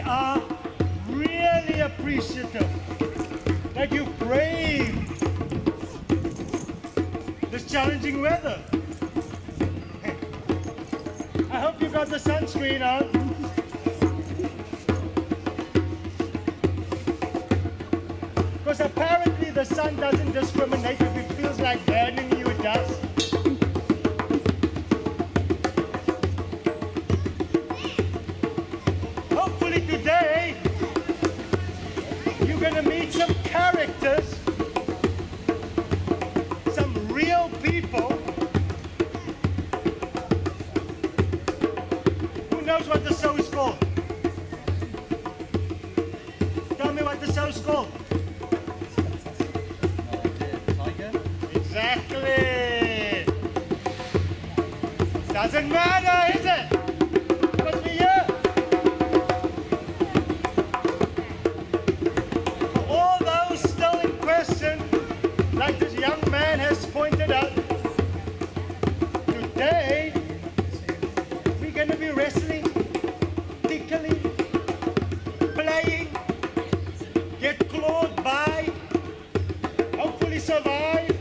are really appreciative that you braved this challenging weather. I hope you got the sunscreen on. Because apparently the sun doesn't discriminate. If it feels like burning you, it does. Hopefully today, you're going to meet some characters, some real people. Who knows what the show is called? Tell me what the show is called. Exactly. Doesn't matter, is it? Because we're here. For all those still in question, like this young man has pointed out, today we're going to be wrestling, tickling, playing, get clawed by, hopefully survive.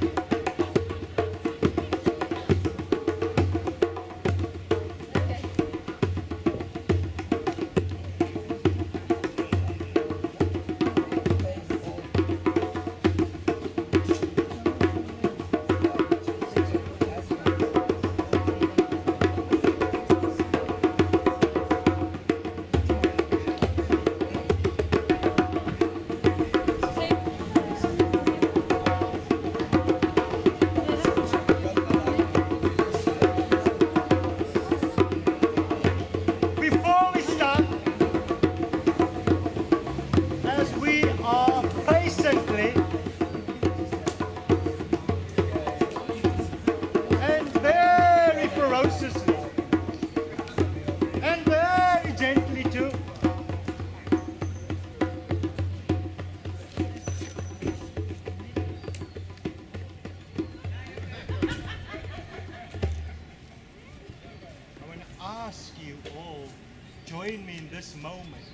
Join me in this moment,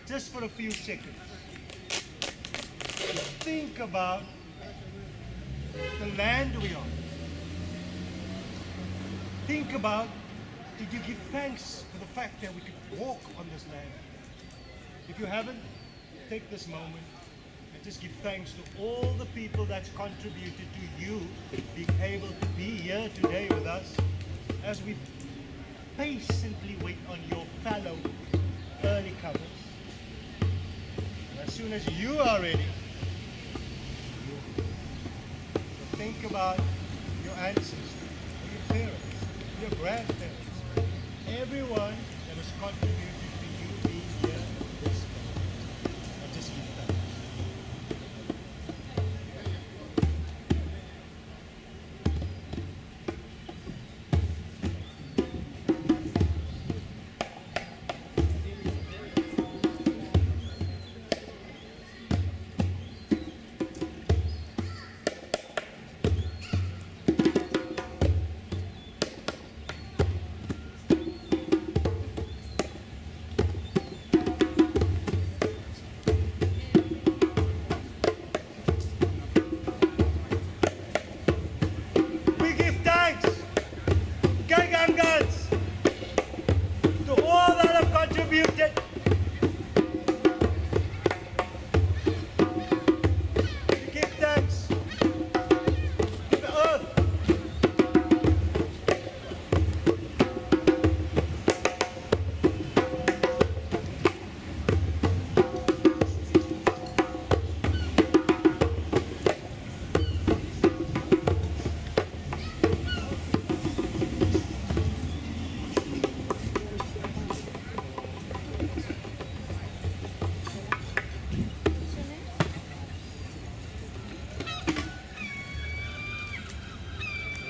just for a few seconds. Think about the land we're on. Think about, did you give thanks for the fact that we could walk on this land? If you haven't, take this moment and just give thanks to all the people that's contributed to you being able to be here today with us as we patiently wait on your fallow early covers. And as soon as you are ready, so think about your ancestors, your parents, your grandparents, everyone that has contributed to you being here this morning. And just give thanks.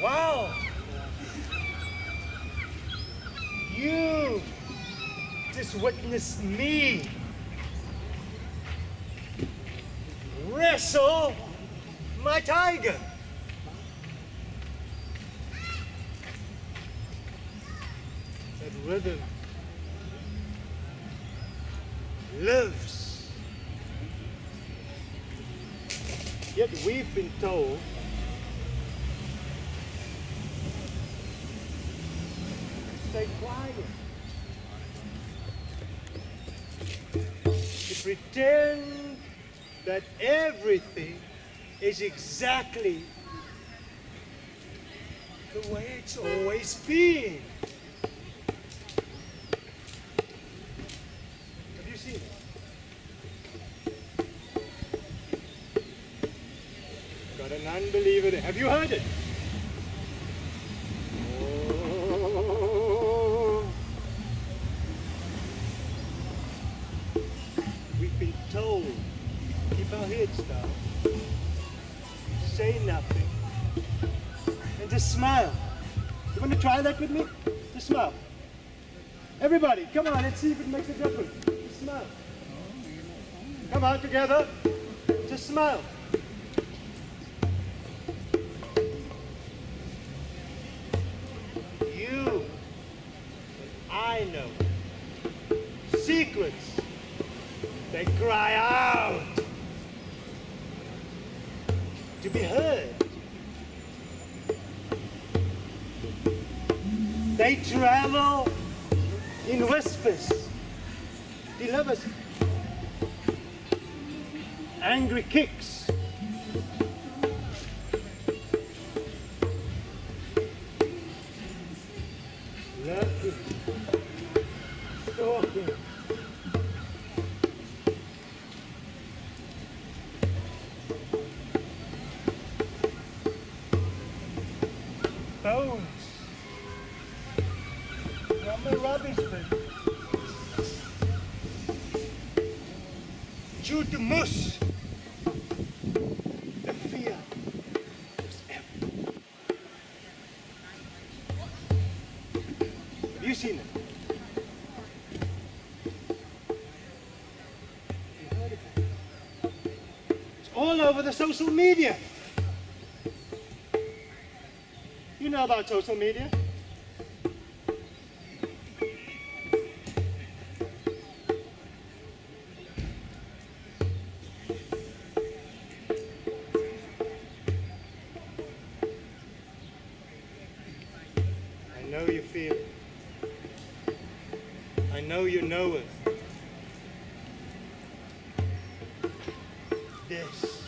Wow! You just witnessed me wrestle my tiger. That rhythm, lives. Yet we've been told stay quiet. To pretend that everything is exactly the way it's always been. Have you seen it? Got an unbeliever there. Have you heard it? Oh. We've been told to keep our heads down, say nothing, and just smile. You want to try that with me? Just smile. Everybody, come on, let's see if it makes a difference. Just smile. Come on, together. Just smile. You and I know secrets that cry out to be heard. They travel in whispers. They love us. Angry kicks. Lurking. Stalking. Bones. From the rubbish bin. Chewed to mush. The fear is everywhere. Have you seen it? You heard it? It's all over the social media. You know about social media? I know you feel it. I know you know it. This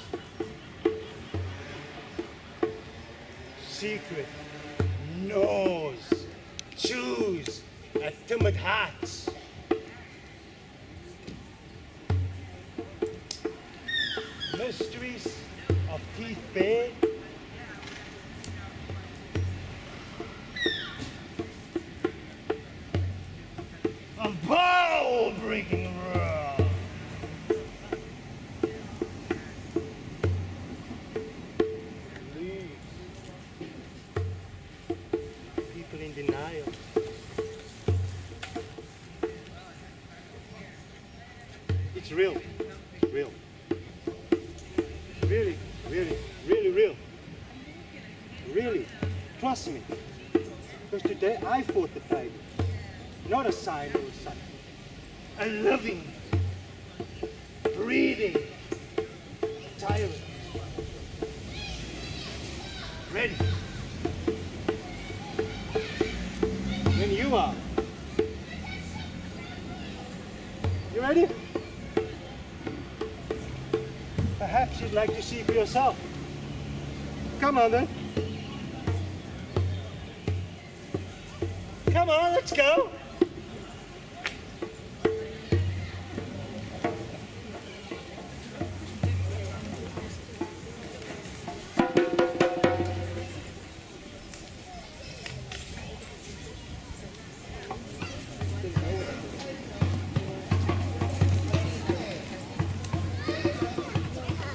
secret gnaws, chews at timid hearts. Mysteries of teeth bare. A bowel-breaking roar. Please. People in denial. It's real. Real. Really, really, really real. Really. Trust me. Because today I fought the fight. Not a sign or a sign. A living, breathing tyrant. Ready. When you are. You ready? Perhaps you'd like to see for yourself. Come on then. Come on, let's go.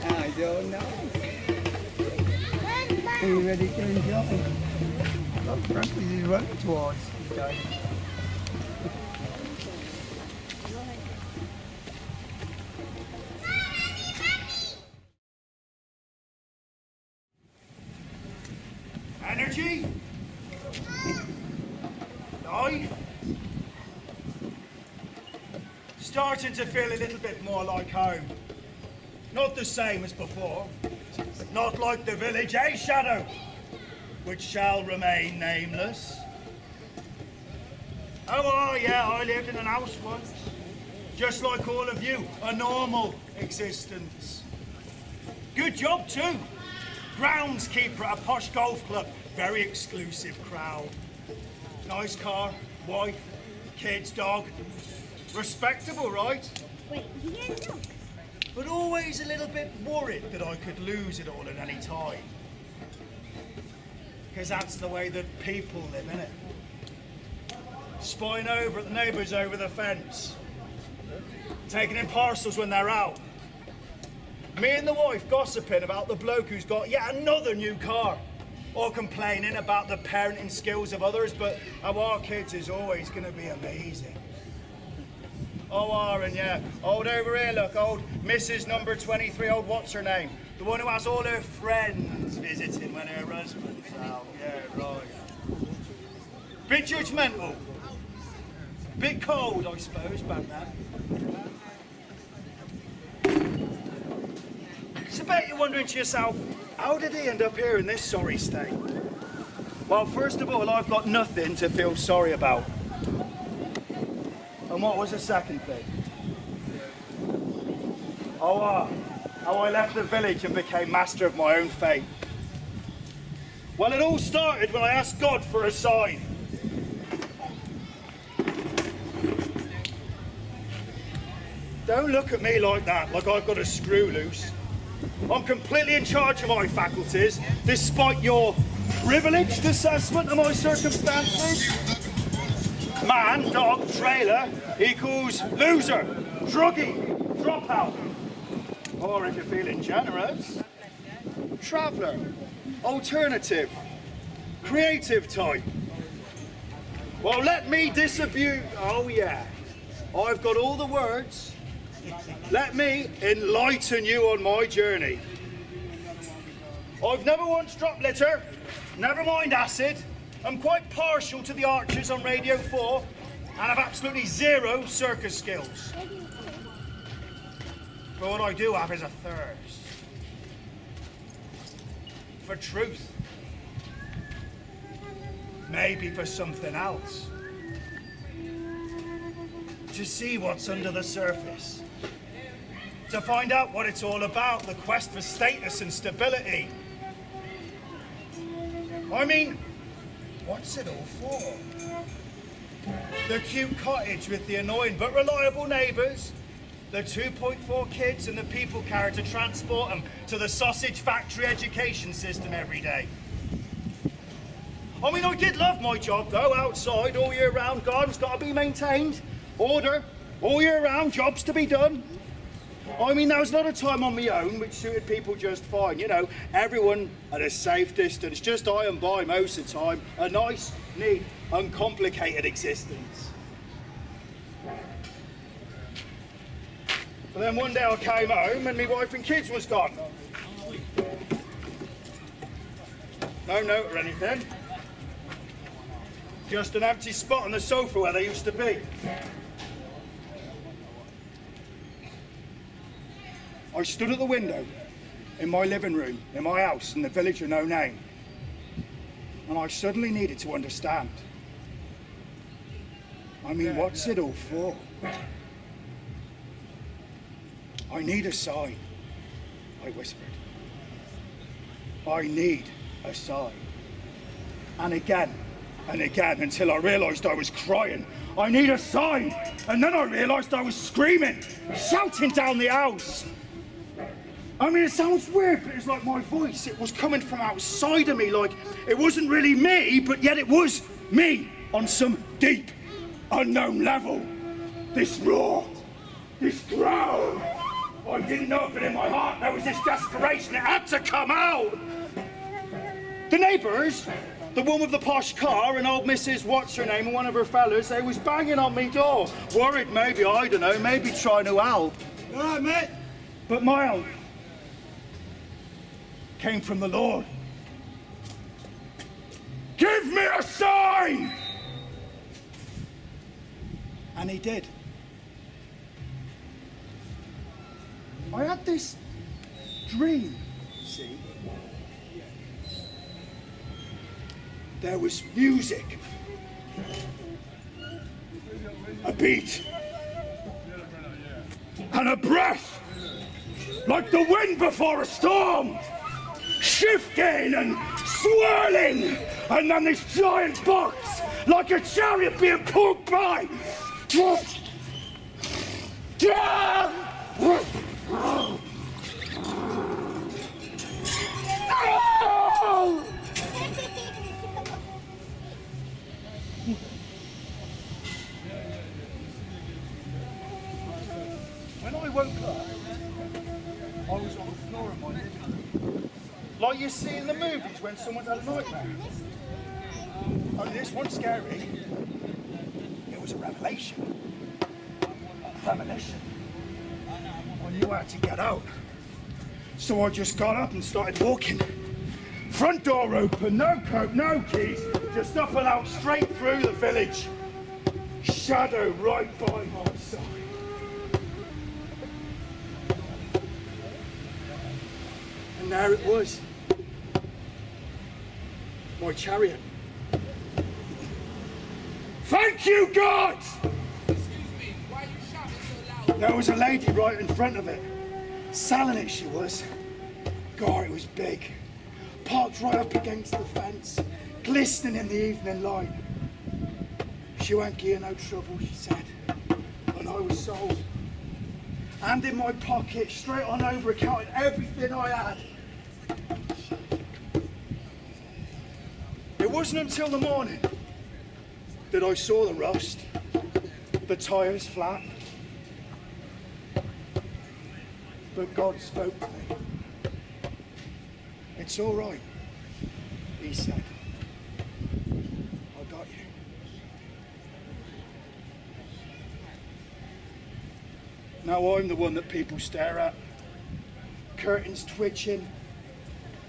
I don't know. Are you ready to enjoy? Well, frankly, he's running towards the guy. Energy. Life. Starting to feel a little bit more like home. Not the same as before. Not like the village, eh, Shadow? Which shall remain nameless. Oh, yeah, I lived in an house once. Just like all of you, a normal existence. Good job, too. Groundskeeper at a posh golf club. Very exclusive crowd. Nice car, wife, kids, dog. Respectable, right? Wait, you get a dog? But always a little bit worried that I could lose it all at any time. Because that's the way that people live, innit? Spying over at the neighbours over the fence. Taking in parcels when they're out. Me and the wife gossiping about the bloke who's got yet another new car. Or complaining about the parenting skills of others, but our kids is always going to be amazing. Oh, Aaron, yeah. Old over here, look, old Mrs. Number 23, old what's her name? The one who has all her friends visiting when her husband's out. Yeah, right. Bit judgmental. Bit cold, I suppose, back then. So I bet you're wondering to yourself, how did he end up here in this sorry state? Well, first of all, I've got nothing to feel sorry about. And what was the second thing? Oh, how I left the village and became master of my own fate. Well, it all started when I asked God for a sign. Don't look at me like that, like I've got a screw loose. I'm completely in charge of my faculties, despite your privileged assessment of my circumstances. Man, dog, trailer equals loser, druggie, dropout. Or if you're feeling generous, traveller, alternative, creative type. Well, let me disabuse. Oh, yeah. I've got all the words. Let me enlighten you on my journey. I've never once dropped litter, never mind acid. I'm quite partial to the archers on Radio 4 and have absolutely zero circus skills. But what I do have is a thirst for truth. Maybe for something else. To see what's under the surface. To find out what it's all about, the quest for status and stability. I mean, what's it all for? The cute cottage with the annoying but reliable neighbours, the 2.4 kids and the people carrier to transport them to the sausage factory education system every day. I mean, I did love my job though, outside all year round, garden's got to be maintained, order, all year round, jobs to be done. I mean, there was a lot of time on my own, which suited people just fine. You know, everyone at a safe distance, just I and by most of the time. A nice, neat, uncomplicated existence. But then one day I came home and my wife and kids was gone. No note or anything. Just an empty spot on the sofa where they used to be. I stood at the window in my living room, in my house, in the village of no name. And I suddenly needed to understand. I mean, what's it all for? I need a sign, I whispered. I need a sign. And again, until I realised I was crying. I need a sign. And then I realised I was screaming, shouting down the house. I mean, it sounds weird, but it's like my voice. It was coming from outside of me, like it wasn't really me, but yet it was me on some deep, unknown level. This roar, this growl. I didn't know it, but in my heart there was this desperation. It had to come out. The neighbours, the one with the posh car and old Mrs. What's her name and one of her fellas, they was banging on me door. Worried maybe, I don't know, maybe trying to help. All right, mate. But my help came from the Lord. Give me a sign! And he did. I had this dream, see? There was music, a beat, and a breath, like the wind before a storm, shifting and swirling, and then this giant box, like a chariot being pulled by. When I woke up, I was on the floor of my living room. Like you see in the movies when someone's had a nightmare. Only this wasn't scary. It was a revelation. A premonition. I knew I had to get out. So I just got up and started walking. Front door open, no coat, no keys, just up and out straight through the village. Shadow right by my side. And there it was. My chariot. Thank you, God! Excuse me, why are you shouting so loud? There was a lady right in front of it. Selling it, she was. God, it was big. Parked right up against the fence, glistening in the evening light. She won't give you no trouble, she said. And I was sold. And in my pocket, straight on over, counting everything I had. It wasn't until the morning that I saw the rust, the tyres flat. But God spoke to me. It's all right, he said. I got you. Now I'm the one that people stare at. Curtains twitching.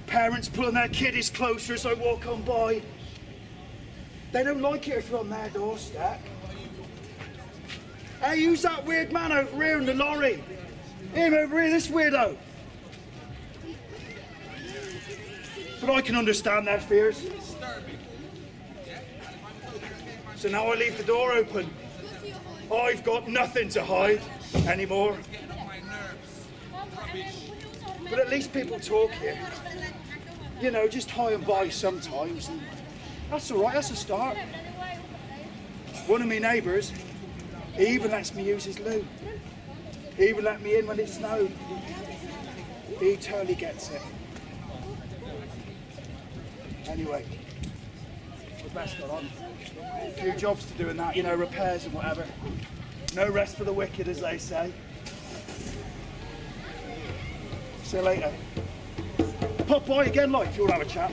Parents pulling their kiddies closer as I walk on by. They don't like it if you're on their doorstep. Hey, who's that weird man over here in the lorry? Him over here, this weirdo. But I can understand their fears. So now I leave the door open. I've got nothing to hide anymore. But at least people talk here. You know, just high and by sometimes. And that's all right, that's a start. One of my neighbours, he even lets me use his loo. He even let me in when it snowed. He totally gets it. Anyway, the best got on. A few jobs to do in that, you know, repairs and whatever. No rest for the wicked, as they say. See you later. Pop by again, like, if you want to have a chat.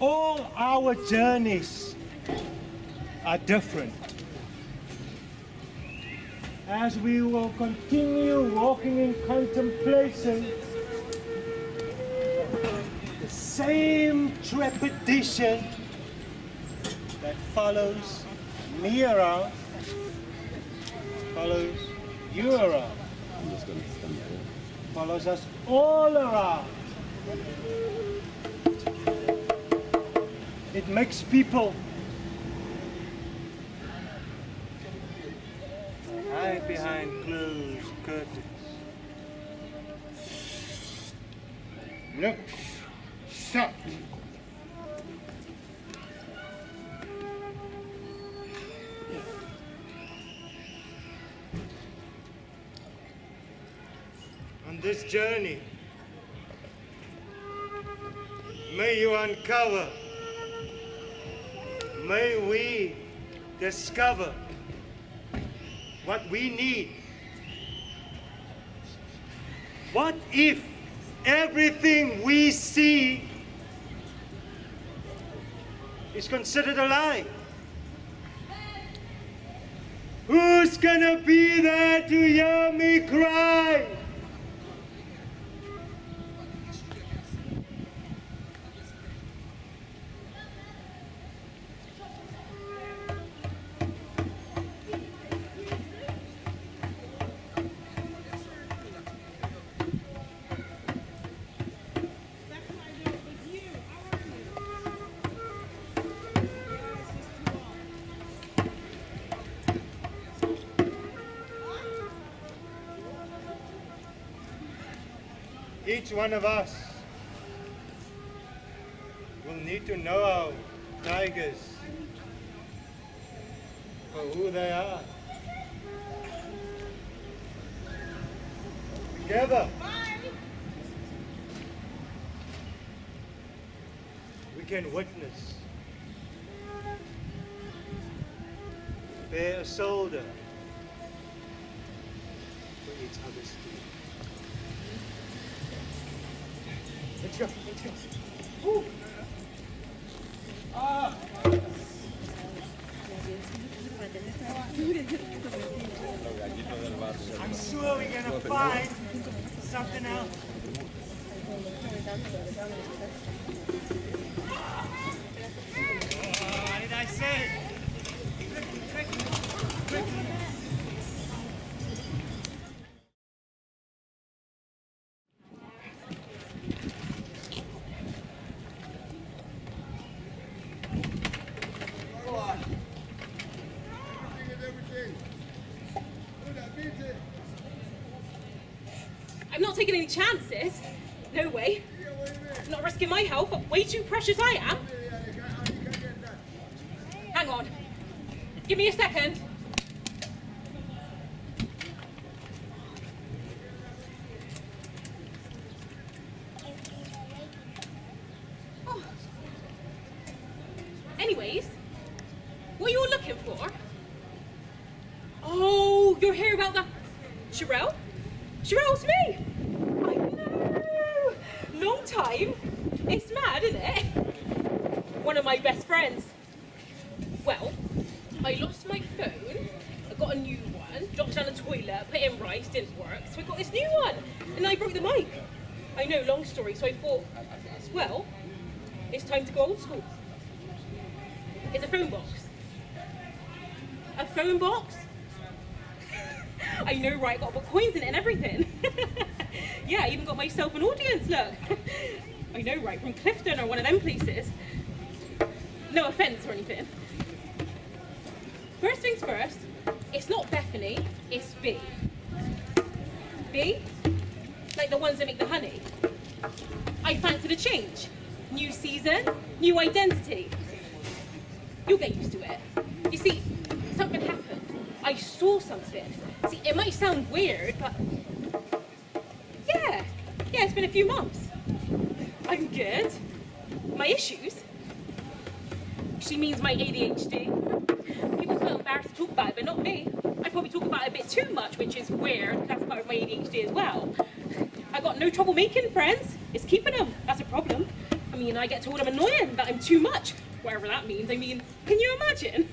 All our journeys are different. As we will continue walking in contemplation, the same trepidation that follows me around follows you around, follows us all around. It makes people hide behind closed curtains. Lips shut. On this journey, may you uncover, may we discover what we need What if everything we see is considered a lie? Who's gonna be there to hear me cry? Each one of us will need to know our tigers for who they are. Together, we can witness, bear a shoulder for each other's feet. Let's go. Woo. I'm sure we're gonna find something else. What did I say? Quickly. I'm not taking any chances. No way. I'm not risking my health. Way too precious I am. Hang on. Give me a second. Oh. Anyways, what are you all looking for? Oh, you're here about the... Sherelle? Sherelle's me! I know! Long time. It's mad, isn't it? One of my best friends. Well, I lost my phone, I got a new one, dropped down the toilet, put it in rice, didn't work, so I got this new one, and I broke the mic. I know, long story, so I thought, well, it's time to go old school. It's a phone box. A phone box? I know, right? Got to put coins in it and everything. Yeah, I even got myself an audience, look. I know, right? From Clifton or one of them places. No offence or anything. First things first, it's not Bethany, it's B. B? Like the ones that make the honey. I fancied a change. New season, new identity. You'll get used to it. You see, something happened. I saw something. See, it might sound weird, but yeah, it's been a few months. I'm good. My issues? She means my ADHD. People feel embarrassed to talk about it, but not me. I probably talk about it a bit too much, which is weird. That's part of my ADHD as well. I got no trouble making friends. It's keeping them. That's a problem. I mean, I get told I'm annoying, that I'm too much. Whatever that means. I mean, can you imagine?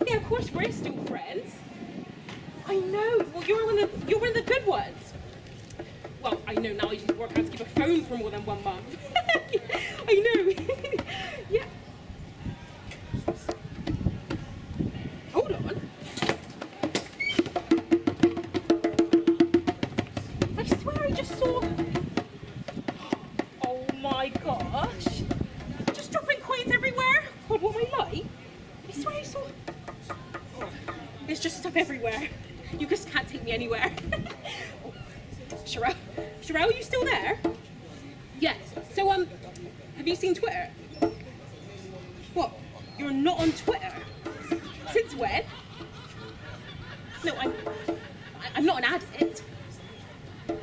Yeah, of course we're still friends. I know. Well, you're one of the good ones. Well, I know now I just work out to keep a phone for more than 1 month. I know. Yeah. Hold on. I swear I just saw... Oh my gosh. Just dropping coins everywhere. God, what am I like? I swear I saw... Oh, there's just stuff everywhere. You just can't take me anywhere. Oh. Sherelle, you still there? Yes. So, have you seen Twitter? What? You're not on Twitter? Since when? No, I'm not an addict.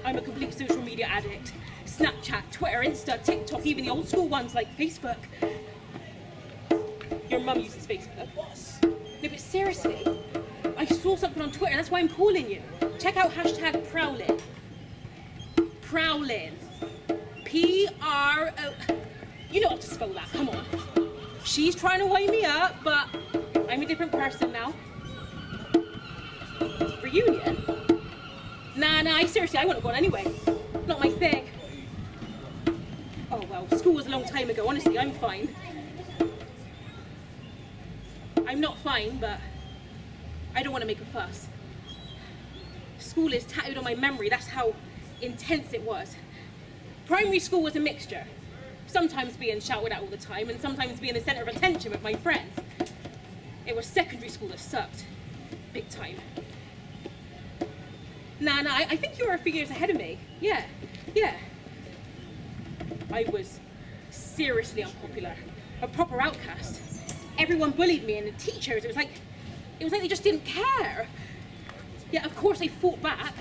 I'm a complete social media addict. Snapchat, Twitter, Insta, TikTok, even the old school ones like Facebook. Your mum uses Facebook. No, but seriously, I saw something on Twitter, that's why I'm calling you. Check out #Prowling. prowling. P-R-O... You know how to spell that, come on. She's trying to wind me up, but I'm a different person now. Reunion? Nah, seriously, I wouldn't have gone anyway. Not my thing. Oh, well, school was a long time ago. Honestly, I'm fine. I'm not fine, but I don't want to make a fuss. School is tattooed on my memory. That's how intense it was. Primary school was a mixture. Sometimes being shouted at all the time, and sometimes being the centre of attention with my friends. It was secondary school that sucked. Big time. Nah, I think you were a few years ahead of me. Yeah. I was seriously unpopular. A proper outcast. Everyone bullied me, and the teachers, it was like they just didn't care. Yeah, of course I fought back.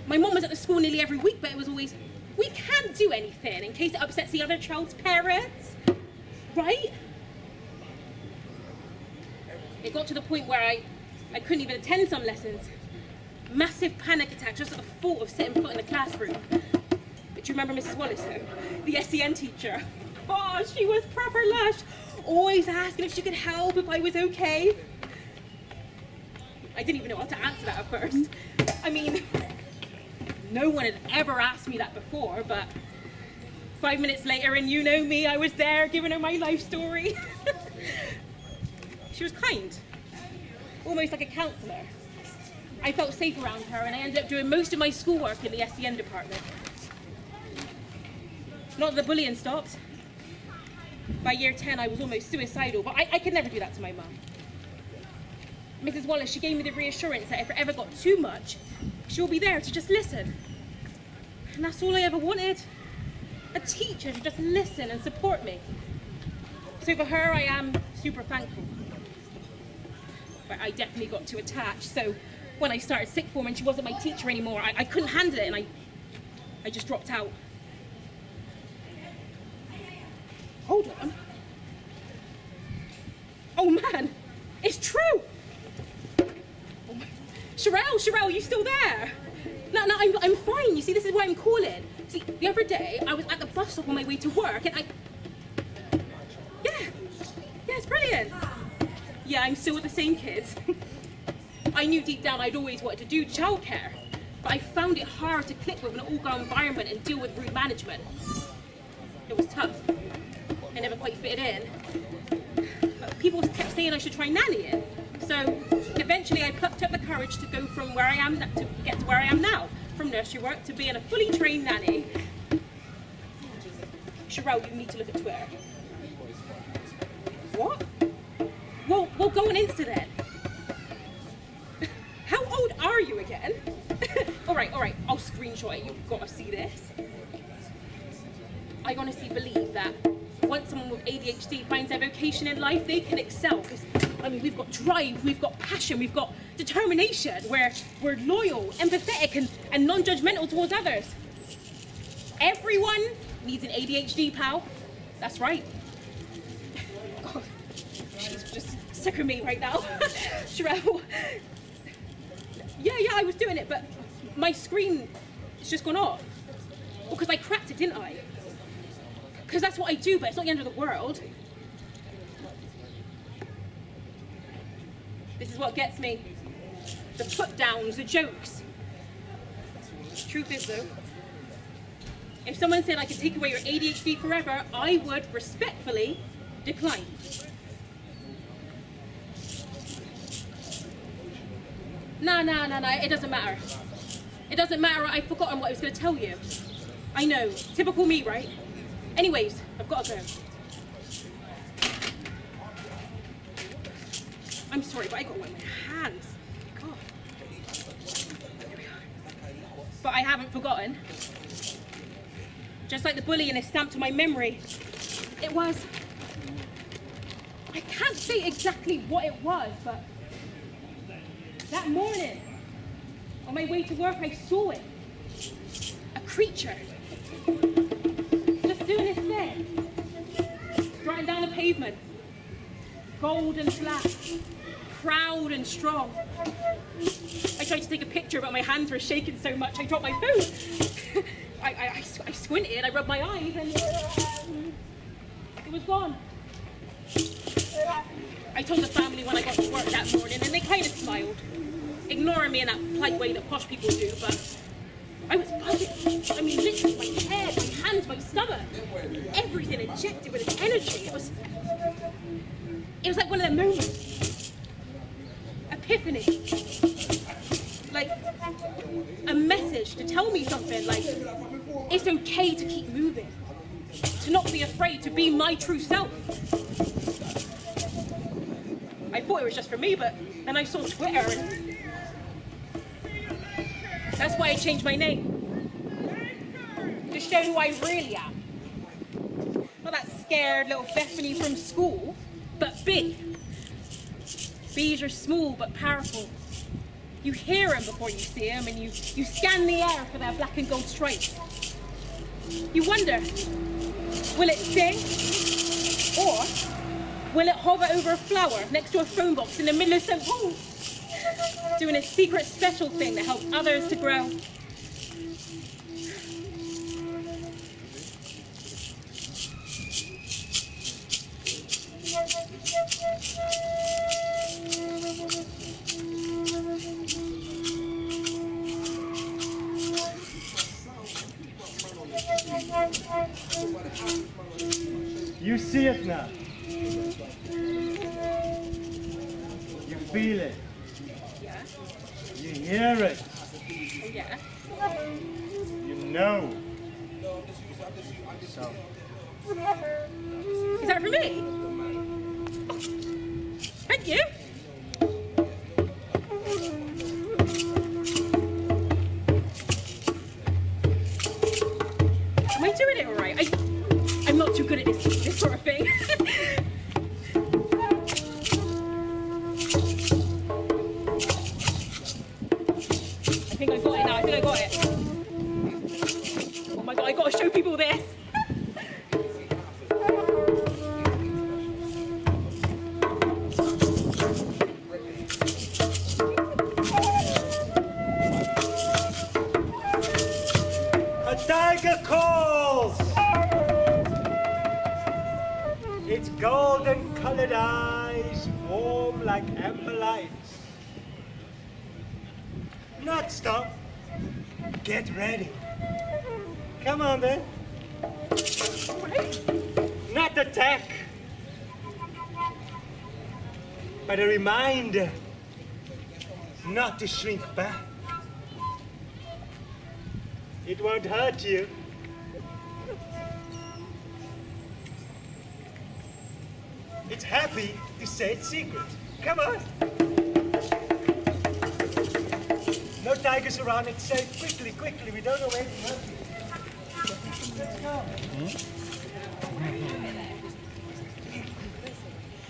My mum was at the school nearly every week, but it was always, we can't do anything in case it upsets the other child's parents. Right? It got to the point where I couldn't even attend some lessons. Massive panic attack just at the thought of setting foot in the classroom. But do you remember Mrs. Wallace though? The SEN teacher. Oh, she was proper lush. Always asking if she could help, if I was okay. I didn't even know how to answer that at first. I mean, no one had ever asked me that before, but 5 minutes later, and you know me, I was there giving her my life story. She was kind, almost like a counsellor. I felt safe around her, and I ended up doing most of my schoolwork in the SEN department. Not that the bullying stopped. By year 10, I was almost suicidal, but I could never do that to my mum. Mrs. Wallace, she gave me the reassurance that if it ever got too much, she'll be there to just listen. And that's all I ever wanted. A teacher to just listen and support me. So for her, I am super thankful. But I definitely got too attached, so when I started sixth form and she wasn't my teacher anymore, I couldn't handle it, and I just dropped out. Hold on. Oh man, it's true! Oh my. Sherelle, you still there? No, I'm fine. You see, this is why I'm calling. See, the other day, I was at the bus stop on my way to work, and yeah, it's brilliant. Yeah, I'm still with the same kids. I knew deep down I'd always wanted to do childcare, but I found it hard to click with an all-girl environment and deal with rude management. It was tough. I never quite fitted in. But people kept saying I should try nannying. So eventually I plucked up the courage to go from where I am to get to where I am now, from nursery work to being a fully trained nanny. Sherelle, you need to look at Twitter. What? Well, go on Insta then. How old are you again? All right, I'll screenshot it. You've got to see this. I honestly believe that once someone with ADHD finds their vocation in life, they can excel. Because, I mean, we've got drive, we've got passion, we've got determination. We're loyal, empathetic, and non-judgmental towards others. Everyone needs an ADHD pal. That's right. Oh, she's just sick of me right now. Sherelle. Yeah, I was doing it, but my screen has just gone off. Because I cracked it, didn't I? Because that's what I do, but it's not the end of the world. This is what gets me. The put-downs, the jokes. Truth is, though, if someone said I could take away your ADHD forever, I would respectfully decline. No, it doesn't matter. It doesn't matter, I've forgotten what I was going to tell you. I know, typical me, right? Anyways, I've got to go. I'm sorry, but I got to wipe my hands. God. Here we are. But I haven't forgotten. Just like the bullying is stamped on my memory. It was... I can't say exactly what it was, but... that morning, on my way to work, I saw it. A creature. Just doing its thing. Striding down the pavement. Gold and black. Proud and strong. I tried to take a picture, but my hands were shaking so much I dropped my phone. I squinted, I rubbed my eyes, and it was gone. I told the family when I got to work that morning, and they kind of smiled, ignoring me in that polite way that posh people do, but I was buzzing. I mean, literally, my head, my hands, my stomach, everything injected with its energy. It was like one of them moments. Epiphany. Like a message to tell me something, like it's okay to keep moving, to not be afraid, to be my true self. I thought it was just for me, but then I saw Twitter, and that's why I changed my name. To show who I really am. Not that scared little Bethany from school, but big. Bees are small but powerful. You hear them before you see them, and you scan the air for their black and gold stripes. You wonder, will it sting? Or will it hover over a flower next to a phone box in the middle of St. Paul's, doing a secret special thing that helps others to grow? You see it now. You feel it. Yeah. You hear it. Oh, yeah. You know. So. Is that for me? Oh, thank you. Am I doing it all right? I'm not too good at this sort of thing. I think I got it now. I think I got it. Oh my god, I gotta show people this. A tiger calls! Its golden colored eyes warm like amber lights. Not stop. Get ready. Come on then. Not attack, but a reminder not to shrink back. It won't hurt you. It's happy to say its secret. Come on. No tigers around. It's safe. Quickly, quickly. We don't know where to hurt you. Let's go.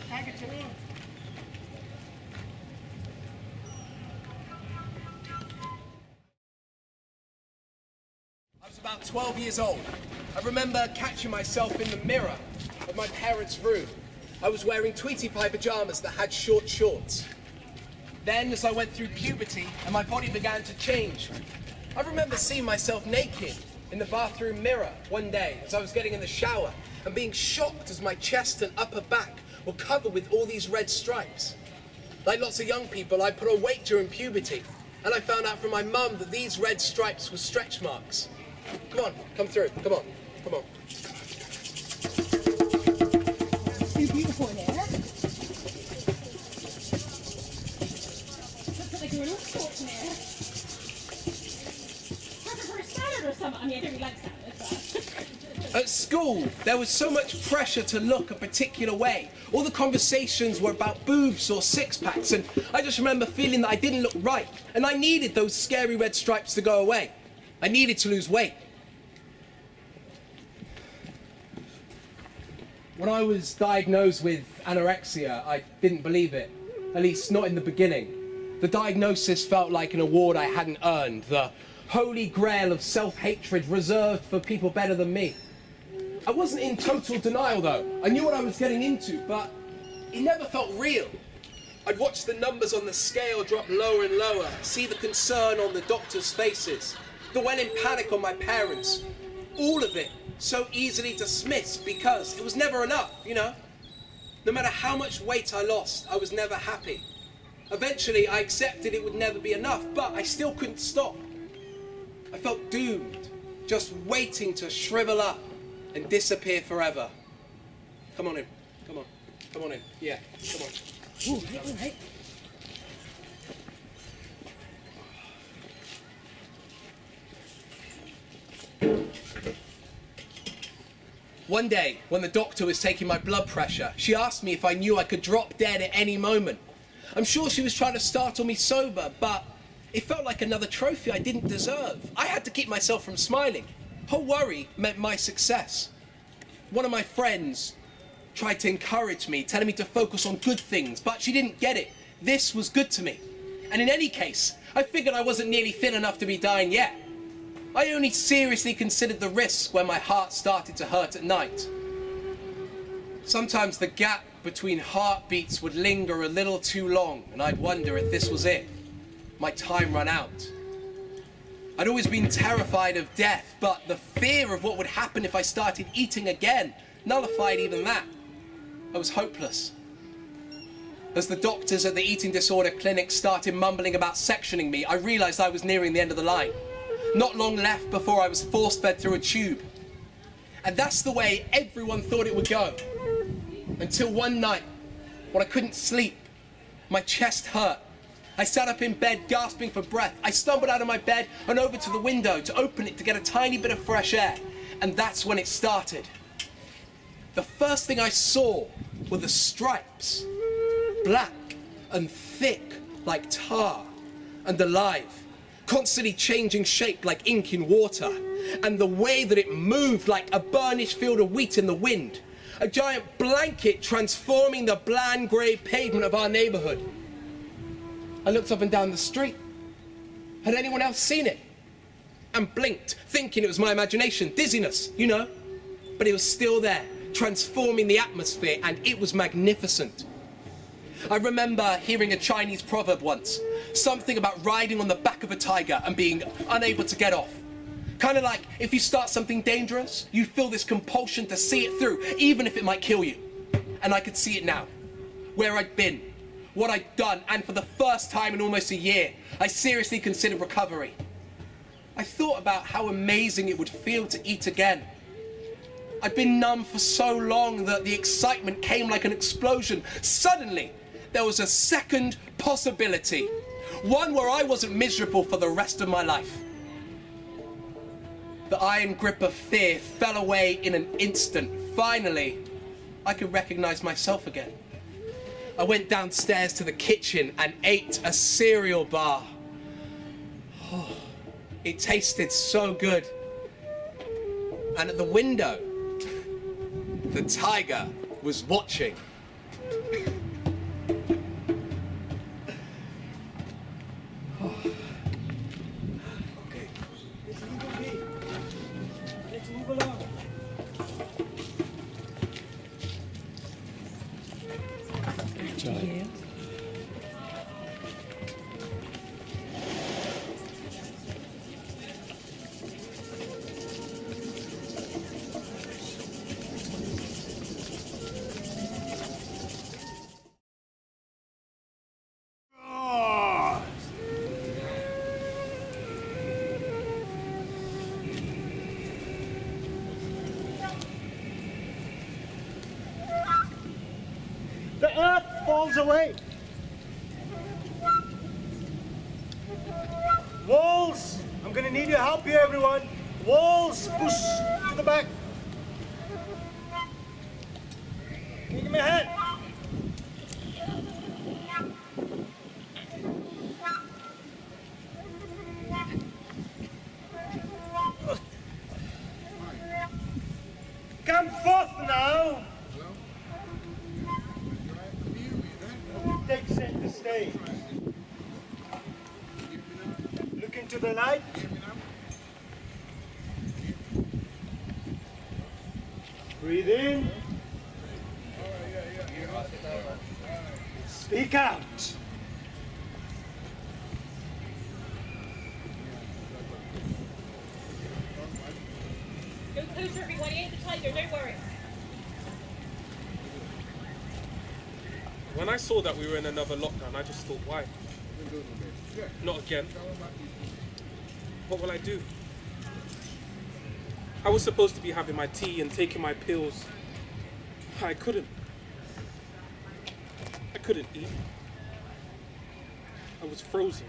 Tiger, chill in. I was about 12 years old. I remember catching myself in the mirror of my parents' room. I was wearing Tweety Pie pajamas that had short shorts. Then, as I went through puberty and my body began to change, I remember seeing myself naked in the bathroom mirror one day as I was getting in the shower and being shocked as my chest and upper back were covered with all these red stripes. Like lots of young people, I put on weight during puberty, and I found out from my mum that these red stripes were stretch marks. Come on, come through, come on, come on. Too beautiful in here. Looks like you're in all sorts in here. Perfect for a salad or something. I mean, I don't really like salad, but... At school, there was so much pressure to look a particular way. All the conversations were about boobs or six-packs, and I just remember feeling that I didn't look right, and I needed those scary red stripes to go away. I needed to lose weight. When I was diagnosed with anorexia, I didn't believe it, at least not in the beginning. The diagnosis felt like an award I hadn't earned, the holy grail of self-hatred reserved for people better than me. I wasn't in total denial though. I knew what I was getting into, but it never felt real. I'd watch the numbers on the scale drop lower and lower, see the concern on the doctors' faces. dwelling panic on my parents. All of it so easily dismissed because it was never enough, you know? No matter how much weight I lost, I was never happy. Eventually, I accepted it would never be enough, but I still couldn't stop. I felt doomed, just waiting to shrivel up and disappear forever. Come on in. Come on. Come on in. Yeah, come on. Ooh, right. One day, when the doctor was taking my blood pressure, she asked me if I knew I could drop dead at any moment. I'm sure she was trying to startle me sober, but it felt like another trophy I didn't deserve. I had to keep myself from smiling. Her worry meant my success. One of my friends tried to encourage me, telling me to focus on good things, but she didn't get it. This was good to me. And in any case, I figured I wasn't nearly thin enough to be dying yet. I only seriously considered the risk when my heart started to hurt at night. Sometimes the gap between heartbeats would linger a little too long, and I'd wonder if this was it. My time ran out. I'd always been terrified of death, but the fear of what would happen if I started eating again nullified even that. I was hopeless. As the doctors at the eating disorder clinic started mumbling about sectioning me, I realized I was nearing the end of the line. Not long left before I was force-fed through a tube. And that's the way everyone thought it would go. Until one night, when I couldn't sleep, my chest hurt. I sat up in bed, gasping for breath. I stumbled out of my bed and over to the window to open it to get a tiny bit of fresh air. And that's when it started. The first thing I saw were the stripes. Black and thick like tar and alive. Constantly changing shape like ink in water. And the way that it moved like a burnished field of wheat in the wind. A giant blanket transforming the bland grey pavement of our neighbourhood. I looked up and down the street. Had anyone else seen it? And blinked, thinking it was my imagination, dizziness, you know. But it was still there, transforming the atmosphere, and it was magnificent. I remember hearing a Chinese proverb once, something about riding on the back of a tiger and being unable to get off. Kind of like if you start something dangerous, you feel this compulsion to see it through, even if it might kill you. And I could see it now, where I'd been, what I'd done, and for the first time in almost a year, I seriously considered recovery. I thought about how amazing it would feel to eat again. I'd been numb for so long that the excitement came like an explosion. Suddenly, there was a second possibility. One where I wasn't miserable for the rest of my life. The iron grip of fear fell away in an instant. Finally, I could recognize myself again. I went downstairs to the kitchen and ate a cereal bar. Oh, it tasted so good. And at the window, the tiger was watching. Okay. Let's leave it be. Let's move along. Yeah. The earth falls away. Walls, I'm gonna need your help here, everyone. Walls, push to the back. Can you give me a hand? Come forth now. Take center stage. Look into the light. Breathe in. Speak out. food for everyone. He ain't the tiger, don't worry. When I saw that we were in another lockdown, I just thought, why? Not again. What will I do? I was supposed to be having my tea and taking my pills. I couldn't. I couldn't eat. I was frozen.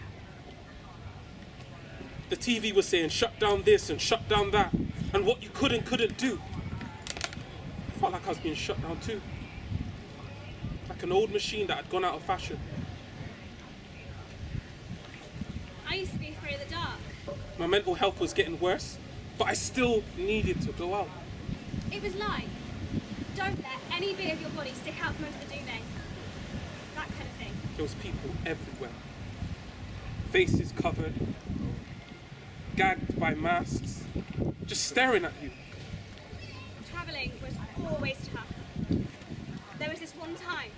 The TV was saying, shut down this and shut down that, and what you couldn't do. I felt like I was being shut down too. Like an old machine that had gone out of fashion. I used to be afraid of the dark. My mental health was getting worse, but I still needed to go out. It was like, don't let any bit of your body stick out from under the duvet. That kind of thing. There was people everywhere. Faces covered, gagged by masks, just staring at you. Travelling was always tough. There was this one time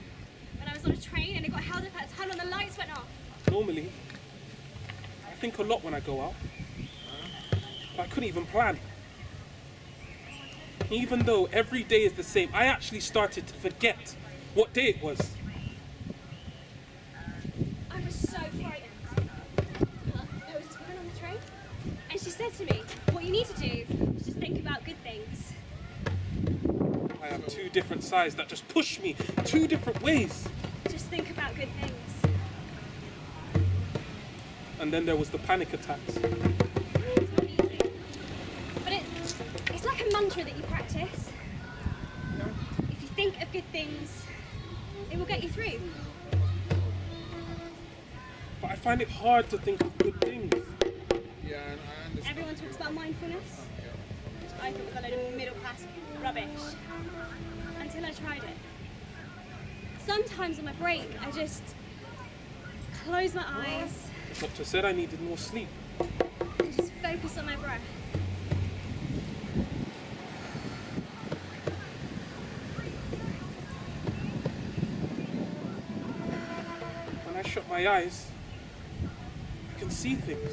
when I was on a train and it got held up at a tunnel and the lights went off. Normally, I think a lot when I go out, but I couldn't even plan. Even though every day is the same, I actually started to forget what day it was. I was so frightened. There was this woman on the train and she said to me, what you need to do is just think about good things. I have two different sides that just push me two different ways. Just think about good things. And then there was the panic attacks. It's not easy. But it's like a mantra that you practice. If you think of good things, it will get you through. But I find it hard to think of good things. Yeah, and I understand. Everyone talks about mindfulness. I thought it was a load of middle class rubbish. Until I tried it. Sometimes on my break, I just close my eyes The doctor said I needed more sleep. and just focus on my breath. When I shut my eyes, I can see things.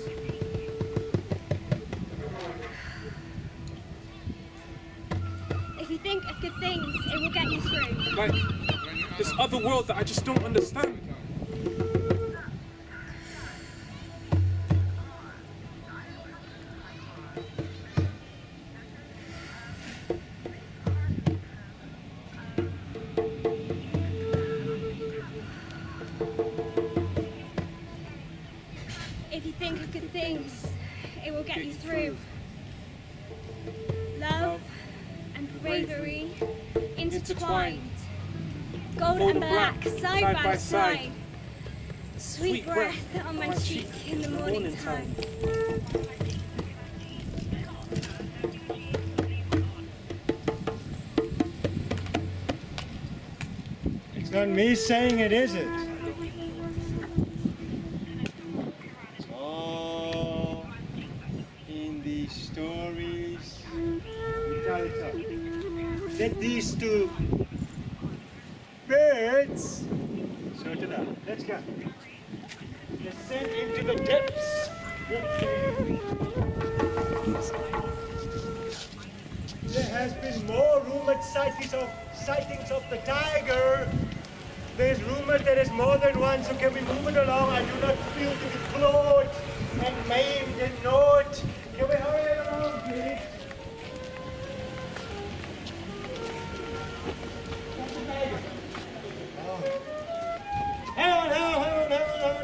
If you think of good things, it will get you through. Like this other world that I just don't understand. If you think of good things, it will get you through. Love and bravery intertwined. Gold and black, side by side. Sweet breath on my cheek in the morning time. It's not me saying it, is it? It's all in these stories. Let these two birds sort it out. Let's go. Descend into the depths. There has been more rumored sightings of the tiger. There's rumored there is more than one, so can we move it along? I do not feel to be clawed and maimed and gnawed. Can we hurry it along, please? Hang on.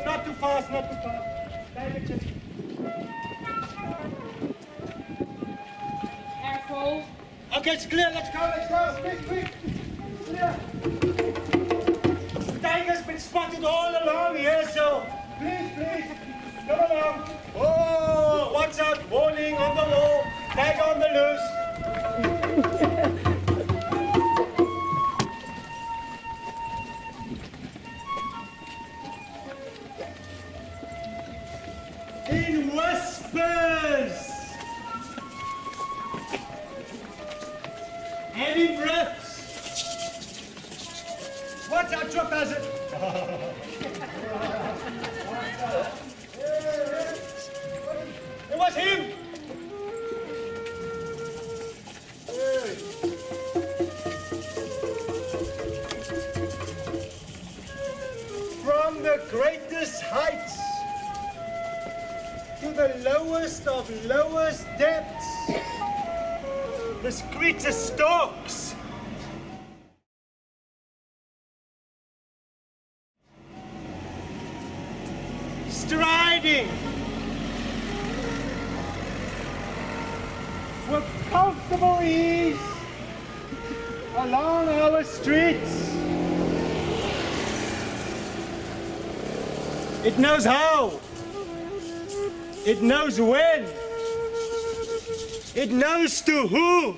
Not too fast. Tiger, just... Careful. Okay, it's clear. Let's go. Quick. It's clear. The tiger's been spotted all along here, so please, come along. Oh, watch out. Warning on the low. Tiger on the loose. In whispers. Heavy breaths. Watch out, drop hazard. It was him. the lowest of lowest depths. This creature stalks. Striding with comfortable ease along our streets. It knows how. It knows when. It knows to who.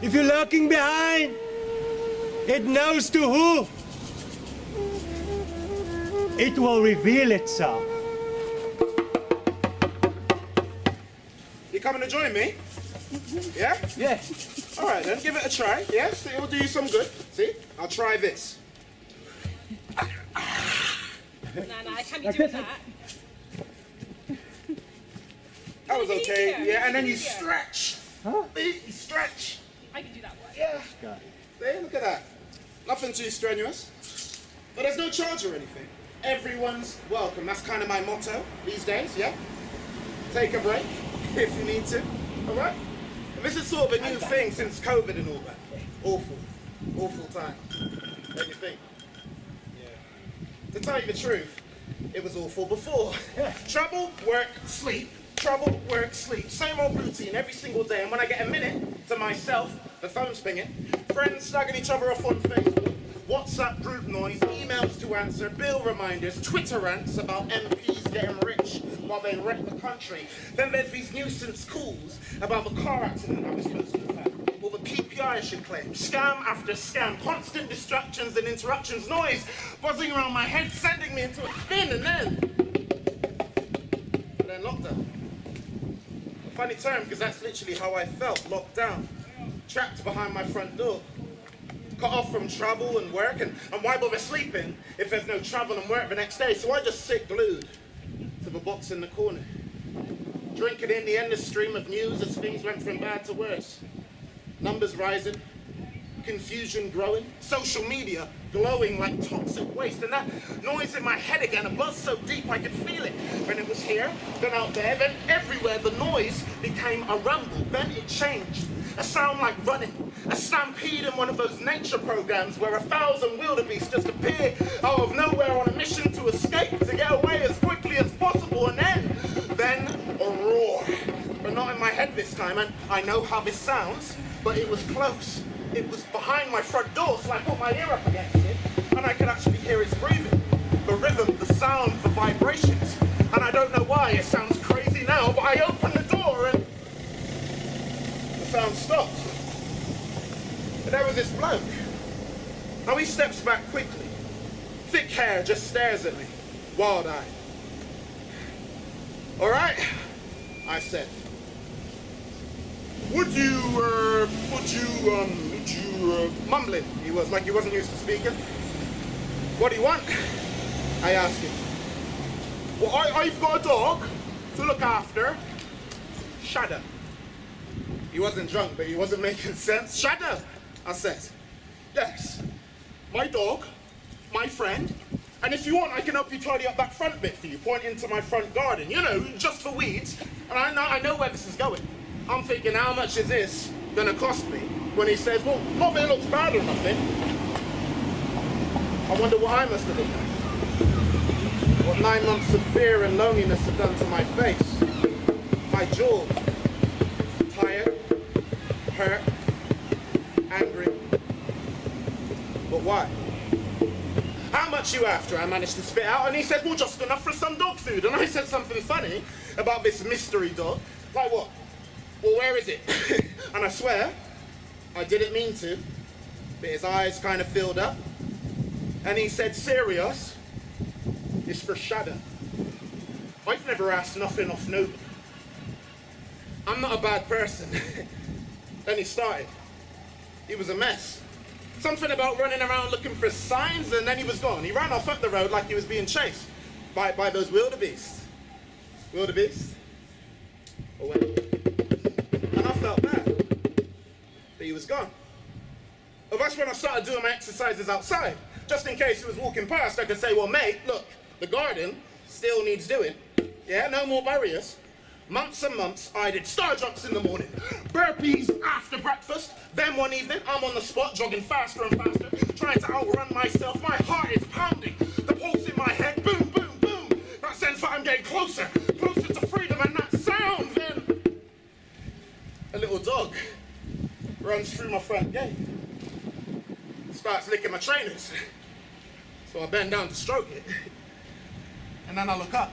If you're lurking behind, it knows to who. It will reveal itself. You coming to join me? Yeah? Yeah. All right, then, give it a try. Yes, it will do you some good. See? I'll try this. No, I can't be doing that. That was okay. easier. Yeah, and then you Easier. stretch. Huh? You stretch. I can do that one. Yeah. Got it. See, look at that. Nothing too strenuous. But there's no charge or anything. Everyone's welcome. That's kind of my motto these days, yeah? Take a break if you need to, all right? And this is sort of a new thing since COVID and all that. Awful time. Don't you think? Yeah. To tell you the truth, it was awful before. Travel, work, sleep. Travel, work, sleep. Same old routine every single day. And when I get a minute to myself, the phone's pinging, friends slagging each other off on Facebook, WhatsApp group noise, emails to answer, bill reminders, Twitter rants about MPs getting rich while they wreck the country. Then there's these nuisance calls about the car accident I was supposed to have had, or the PPI I should claim. Scam after scam, constant distractions and interruptions, noise buzzing around my head, sending me into a spin, and then lockdown. A funny term, because that's literally how I felt, locked down, trapped behind my front door. Cut off from travel and work, and why bother sleeping if there's no travel and work the next day? So I just sit glued to the box in the corner, drinking in the endless stream of news as things went from bad to worse. Numbers rising, confusion growing, social media glowing like toxic waste, and that noise in my head again, a buzz so deep I could feel it. When it was here, then out there, then everywhere, the noise became a rumble, then it changed. A sound like running, a stampede in one of those nature programs where 1,000 wildebeest just appear out of nowhere on a mission to escape, to get away as quickly as possible, and then a roar. But not in my head this time, and I know how this sounds, but it was close. It was behind my front door, so I put my ear up against it, and I could actually hear its breathing, the rhythm, the sound, the vibrations. And I don't know why, it sounds crazy now, but I opened the door and the sound stopped. But there was this bloke. Now he steps back quickly. Thick hair, just stares at me, wild-eyed. All right, I said. Would you, mumbling, he was, like he wasn't used to speaking. What do you want? I asked him. Well, I've got a dog to look after. Shadow. He wasn't drunk, but he wasn't making sense. Shadow, I said. Yes, my dog, my friend, and if you want, I can help you tidy up that front bit for you, pointing to my front garden, you know, just for weeds. And I know where this is going. I'm thinking, how much is this gonna cost me? When he says, well, not that it looks bad or nothing. I wonder what I must have looked like. What 9 months of fear and loneliness have done to my face. My jaw. Tired, hurt, angry. But why? How much you after? I managed to spit out, and he said, well, just enough for some dog food. And I said something funny about this mystery dog. Like what? Well, where is it? And I swear, I didn't mean to, but his eyes kind of filled up. And he said, serious, it's for Shadow. I've never asked nothing off nobody. I'm not a bad person. Then he started. He was a mess. Something about running around looking for signs, and then he was gone. He ran off up the road like he was being chased by those wildebeest. Wildebeest? Away. And I felt bad. But he was gone. Well, that's when I started doing my exercises outside. Just in case he was walking past, I could say, well, mate, look, the garden still needs doing. Yeah, no more barriers. Months and months, I did star jumps in the morning, burpees after breakfast. Then one evening, I'm on the spot, jogging faster and faster, trying to outrun myself. My heart is pounding, the pulse in my head, boom, boom, boom. That sense that I'm getting closer, closer to freedom, and that sound. Then a little dog runs through my front gate, starts licking my trainers. So I bend down to stroke it, and then I look up.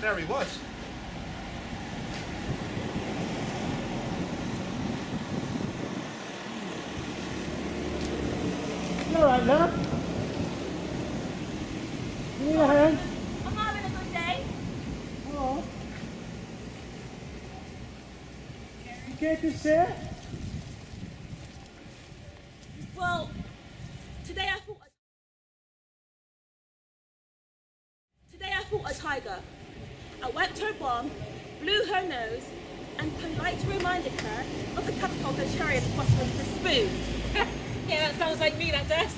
There he was. You all right, love? You need a hand? I'm having a good day. Oh. You care to share? Well, today I fought a tiger. I wiped her bum, blew her nose, and politely reminded her not to catapult her chariot across with the spoon. Yeah, that sounds like me, that does.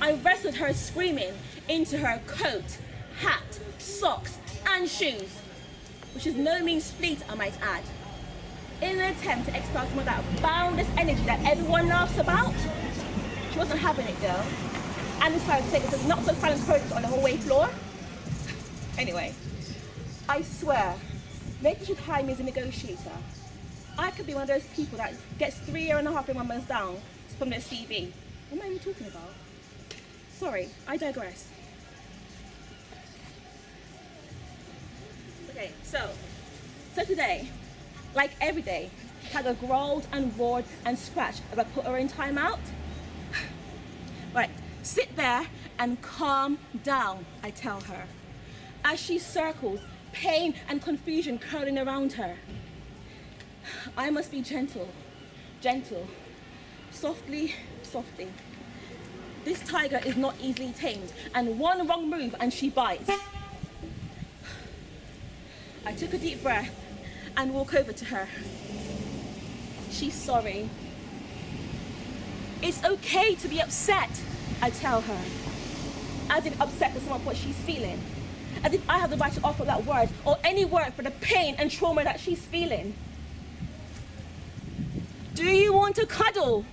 I wrestled her screaming into her coat, hat, socks, and shoes, which is no means fleet, I might add, in an attempt to expel some of that boundless energy that everyone laughs about. She wasn't having it, though, and decided to take us to not-so-silent protest on the hallway floor. Anyway, I swear, maybe you should hire me as a negotiator. I could be one of those people that gets 3.5 months down from their CV. What am I even talking about? Sorry, I digress. Okay, so today, like every day, Tiger growled and roared and scratched as I put her in timeout. Right, sit there and calm down, I tell her, as she circles, pain and confusion curling around her. I must be gentle, gentle, softly, softly. This tiger is not easily tamed, and one wrong move and she bites. I took a deep breath and walk over to her. She's sorry. It's okay to be upset, I tell her, as if upset with someone what she's feeling. As if I have the right to offer that word or any word for the pain and trauma that she's feeling. Do you want to cuddle?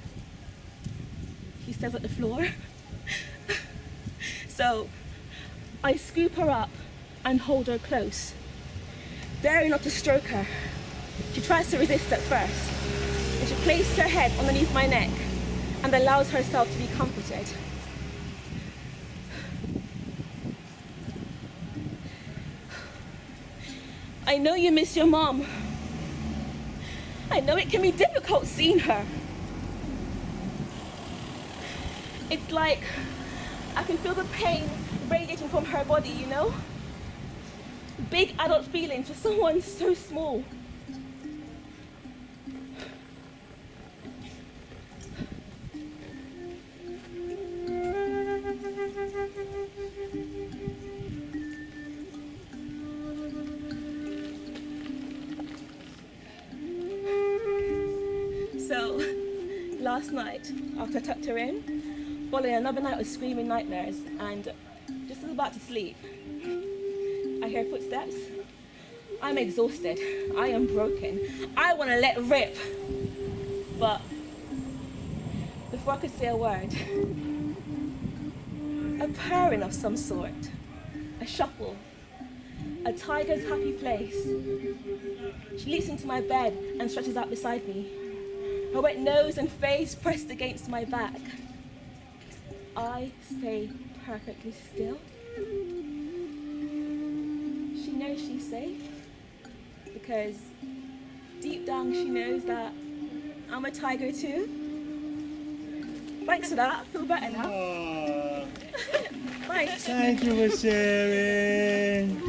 She says at the floor. So I scoop her up and hold her close, daring not to stroke her. She tries to resist at first, but she places her head underneath my neck and allows herself to be comforted. I know you miss your mom. I know it can be difficult seeing her. It's like I can feel the pain radiating from her body, you know? Big adult feelings for someone so small. So, last night, after I tucked her in, following another night of screaming nightmares, and just as I was about to sleep, I hear footsteps. I'm exhausted. I am broken. I want to let rip. But before I could say a word, a purring of some sort, a shuffle, a tiger's happy place. She leaps into my bed and stretches out beside me, her wet nose and face pressed against my back. I stay perfectly still. She knows she's safe because deep down she knows that I'm a tiger too. Thanks for that. I feel better now. Aww. Thanks. Thank you for sharing.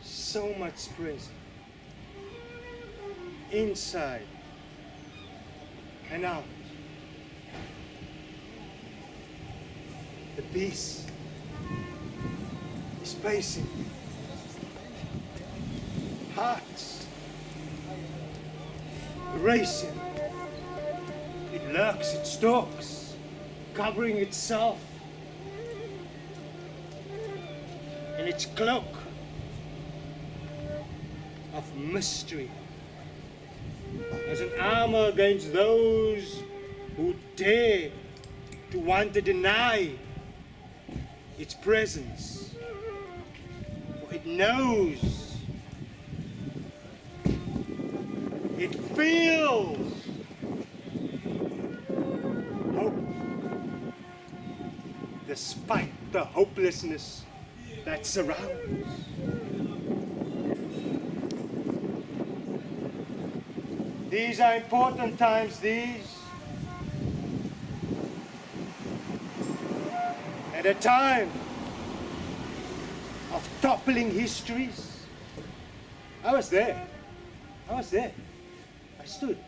So much prison inside and out. The beast is pacing. Hearts racing. It lurks, it stalks, covering itself in its cloak of mystery, as an armor against those who dare to want to deny its presence. For it knows, it feels hope, despite the hopelessness that surrounds. These are important times, these. At a time of toppling histories. I was there. I stood.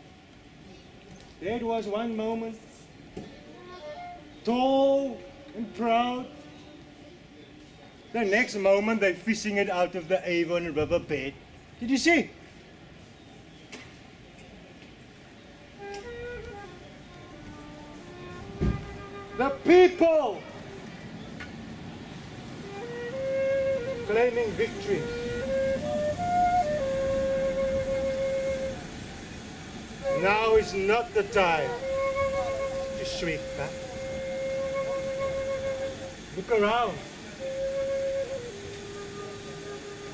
There it was one moment, tall and proud. The next moment, they're fishing it out of the Avon River bed. Did you see? The people claiming victory. Now is not the time to shrink back. Look around.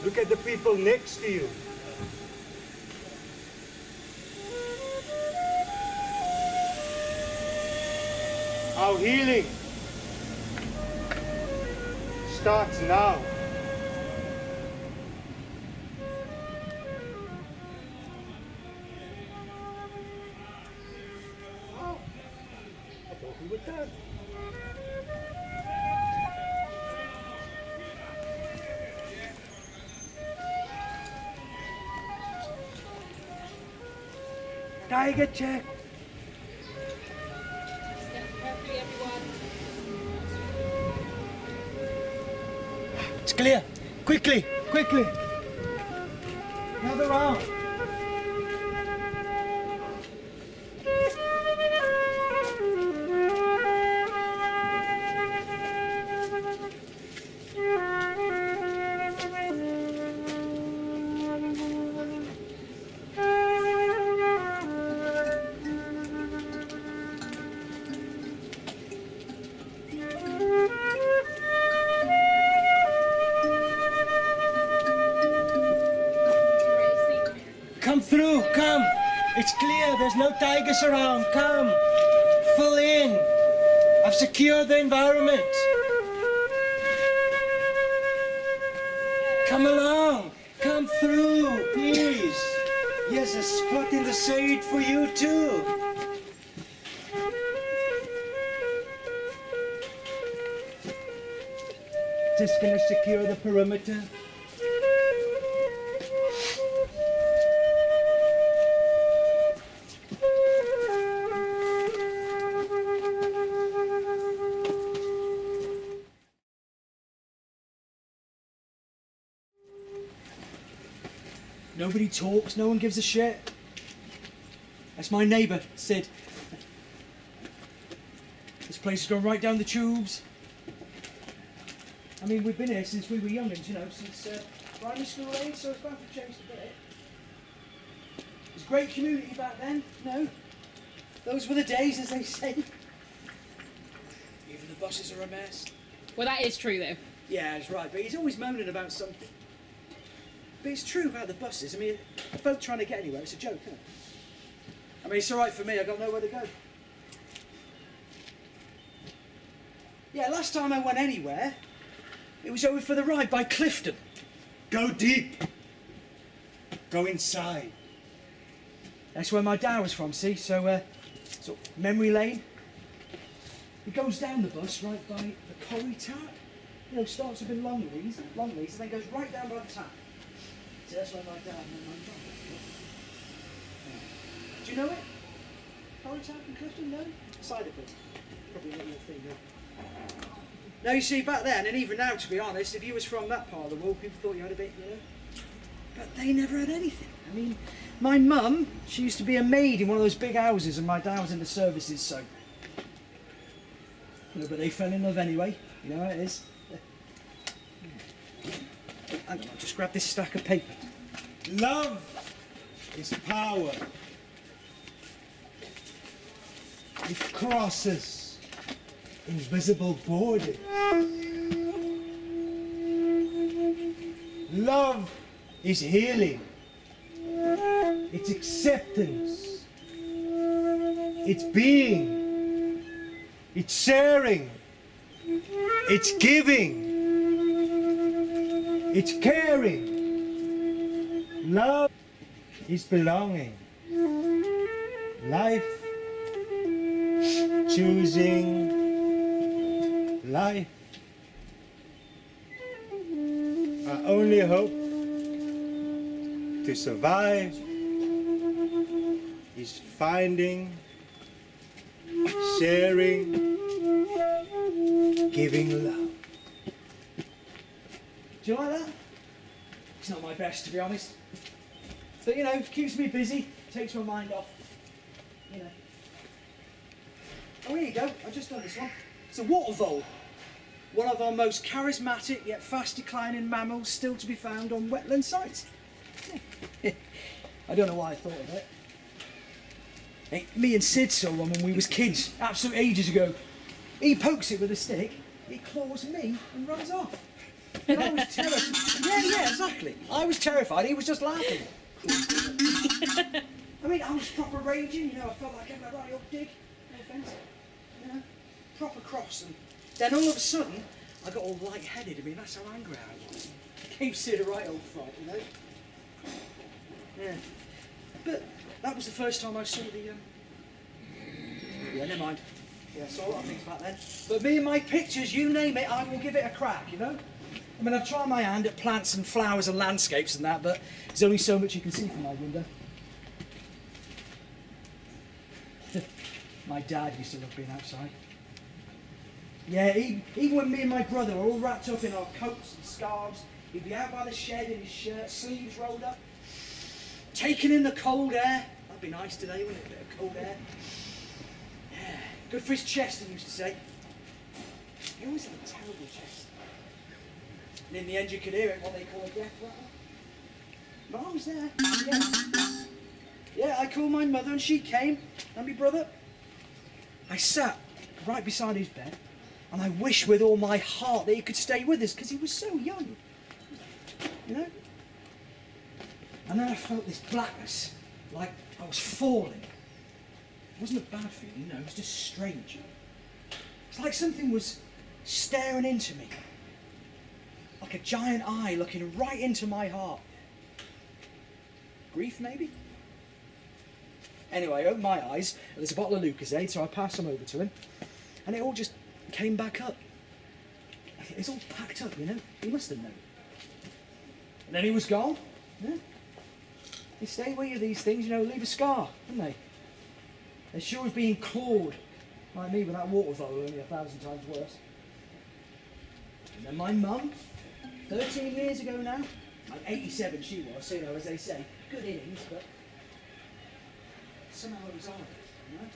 Look at the people next to you. Our healing starts now. Oh, I thought we were done. Tiger check. It's clear. Quickly, quickly. Another round. Come through, come. It's clear, there's no tigers around. Come, full in. I've secured the environment. Come along, come through, please. Here's a spot in the shade for you too. Just gonna secure the perimeter. Nobody talks, no one gives a shit. That's my neighbour, Sid. This place has gone right down the tubes. I mean, we've been here since we were youngins, you know, since primary school age, so it's bound to change a bit. It was a great community back then, you know. Those were the days, as they say. Even the buses are a mess. Well, that is true, though. Yeah, that's right, but he's always moaning about something. But it's true about the buses. I mean, folk trying to get anywhere, it's a joke, isn't it? I mean, it's all right for me, I've got nowhere to go. Yeah, last time I went anywhere, it was over for the ride by Clifton. Go deep. Go inside. That's where my dad was from, see? So, sort of memory lane. It goes down the bus right by the Corrie tap. You know, starts up in Longleys, and then goes right down by the tap. So that's where my dad and my mum. Do you know it? Contact in Clifton, no? Cider pub. Probably not your thing, no. No, you see, back then, and even now, to be honest, if you was from that part of the world, people thought you had a bit, you know. But they never had anything. I mean, my mum, she used to be a maid in one of those big houses, and my dad was in the services, so... You know, but they fell in love anyway. You know how it is. Hang on, I'll just grab this stack of paper. Love is power. It crosses invisible borders. Love is healing. It's acceptance. It's being. It's sharing. It's giving. It's caring. Love is belonging. Life, choosing life. Our only hope to survive is finding, sharing, giving love. Do you like that? It's not my best, to be honest. But, you know, it keeps me busy, takes my mind off. You know. Oh, here you go. I've just done this one. It's a water vole. One of our most charismatic yet fast declining mammals still to be found on wetland sites. I don't know why I thought of it. Hey, me and Sid saw one when we was kids, absolute ages ago. He pokes it with a stick, it claws me and runs off. And I was terrified. Yeah, exactly. I was terrified, he was just laughing. I mean, I was proper raging, you know, I felt like getting a right up dig. No offence. You know, proper cross. And then all of a sudden, I got all light-headed. I mean, that's how angry I was. Gave Sid a right old fright, you know. Yeah. But that was the first time I saw the, Yeah, never mind. Yeah, I saw a lot of things back then. But me and my pictures, you name it, I will give it a crack, you know? I mean, I've tried my hand at plants and flowers and landscapes and that, but there's only so much you can see from my window. My dad used to love being outside. Yeah, even when me and my brother were all wrapped up in our coats and scarves, he'd be out by the shed in his shirt, sleeves rolled up, taking in the cold air. That'd be nice today, wouldn't it? A bit of cold air. Yeah, good for his chest, he used to say. He always had a terrible chest. And in the end you could hear it, what they call a death rattle. But I was there, yeah. Yeah, I called my mother and she came, and my brother. I sat right beside his bed, and I wished with all my heart that he could stay with us, because he was so young. You know? And then I felt this blackness, like I was falling. It wasn't a bad feeling, no, it was just strange. It's like something was staring into me. Like a giant eye looking right into my heart. Grief, maybe? Anyway, I opened my eyes, and there's a bottle of Lucozade, so I passed them over to him, and it all just came back up. It's all packed up, you know? He must have known. And then he was gone. Yeah. They stay with you, these things, you know, leave a scar, don't they? They're sure as being clawed, like me with that water vole, only 1,000 times worse. And then my mum, 13 years ago now, like 87 she was, so, you know, as they say, good innings, but somehow it was on, you know?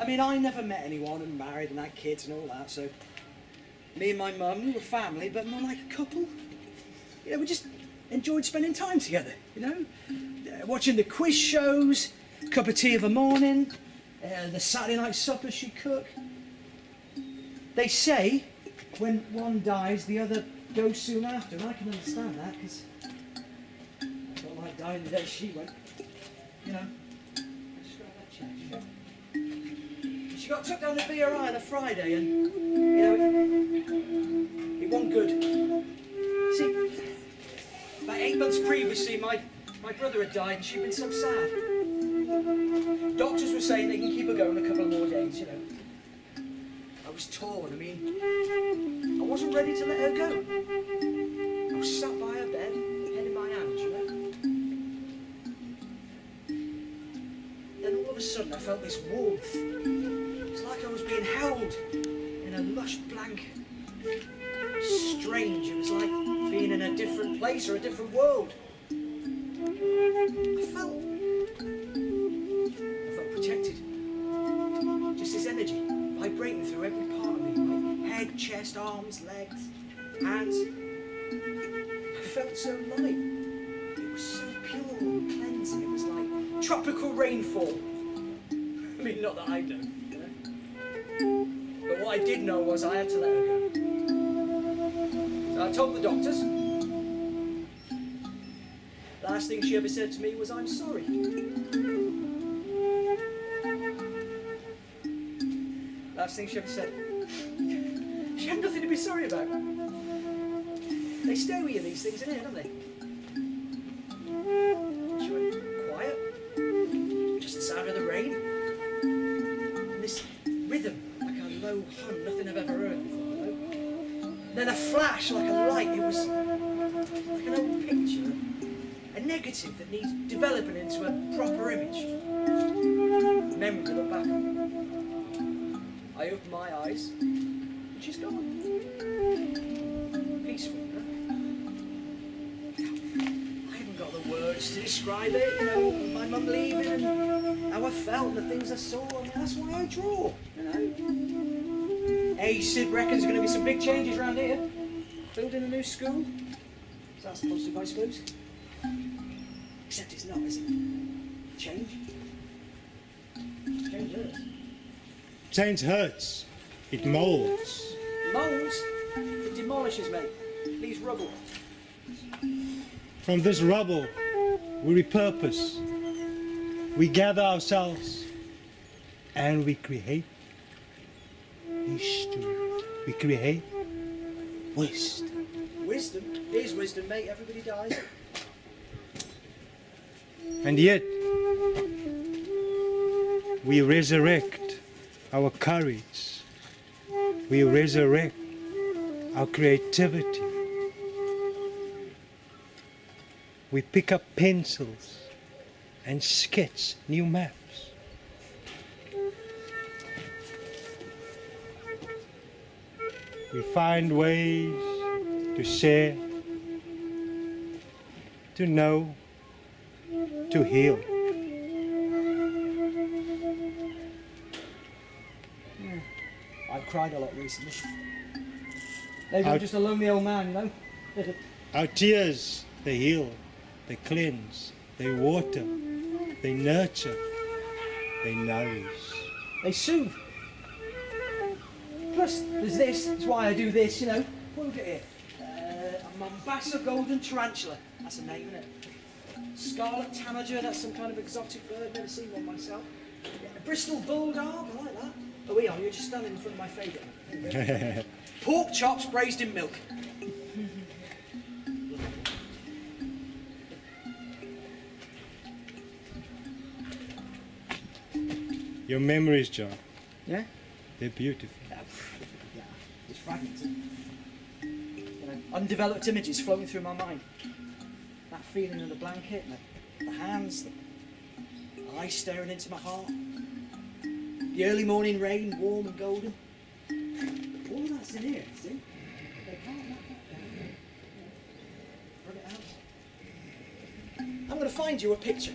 I mean, I never met anyone and married and had kids and all that, so me and my mum, we were family, but more like a couple. You know, we just enjoyed spending time together, you know? Watching the quiz shows, a cup of tea of a morning, the Saturday night supper she'd cook. They say when one dies, the other goes soon after, and I can understand that, because I don't like dying the day she went, you know? She got took down to BRI on a Friday, and, you know, it wasn't good. See, about 8 months previously, my brother had died, and she'd been so sad. Doctors were saying they can keep her going a couple of more days, you know. I was torn, I mean, I wasn't ready to let her go. I was sat by her bed, head in my hands, you know. Then all of of a sudden I felt this warmth. It was like I was being held in a lush blanket. Strange, it was like being in a different place or a different world. I felt protected. Just this energy vibrating through every part of me, my head, chest, arms, legs, hands. I felt so light. It was so pure and cleansing. It was like tropical rainfall. I mean, not that I do, you know? But what I did know was I had to let her go. So I told the doctors. The last thing she ever said to me was, "I'm sorry." Last thing she ever said. She had nothing to be sorry about. They stay with you, these things, innit, don't they? She went quiet. Just the sound of the rain. And this rhythm, like a low hum, nothing I've ever heard before, you know? Then a flash, like a light. It was like an old picture. A negative that needs developing into a proper image. Memory to look back on. I opened my eyes, and she's gone. Peaceful, you know? I haven't got the words to describe it, you know, my mum leaving and how I felt and the things I saw. I mean, that's why I draw, you know. Hey, Sid reckons there's going to be some big changes around here. Building a new school. So that's positive, I suppose. Except it's not, is it? Change? Change hurts. Change hurts. It molds. Molds? It demolishes, mate. Leaves rubble. From this rubble, we repurpose. We gather ourselves and we create history. We create wisdom. Wisdom? Here's wisdom, mate. Everybody dies. And yet, we resurrect our courage. We resurrect our creativity. We pick up pencils and sketch new maps. We find ways to share, to know, to heal. I've cried a lot recently. Maybe I'm just a lonely old man, you know? Our tears, they heal, they cleanse, they water, they nurture, they nourish. They soothe. Plus, there's this. That's why I do this, you know. Look at it. A Mombasa golden tarantula. That's a name, isn't it? Scarlet tanager. That's some kind of exotic bird. Never seen one myself. A Bristol bulldog. I like that. Oh, we are. You're just standing in front of my favourite. Pork chops braised in milk. Your memories, John, Yeah? they're beautiful. Yeah. Just fragments. You know, undeveloped images floating through my mind. That feeling of the blanket, the hands, the eyes staring into my heart. The early morning rain, warm and golden. All of that's in here, see? They can't knock that down. Rub it out. I'm going to find you a picture.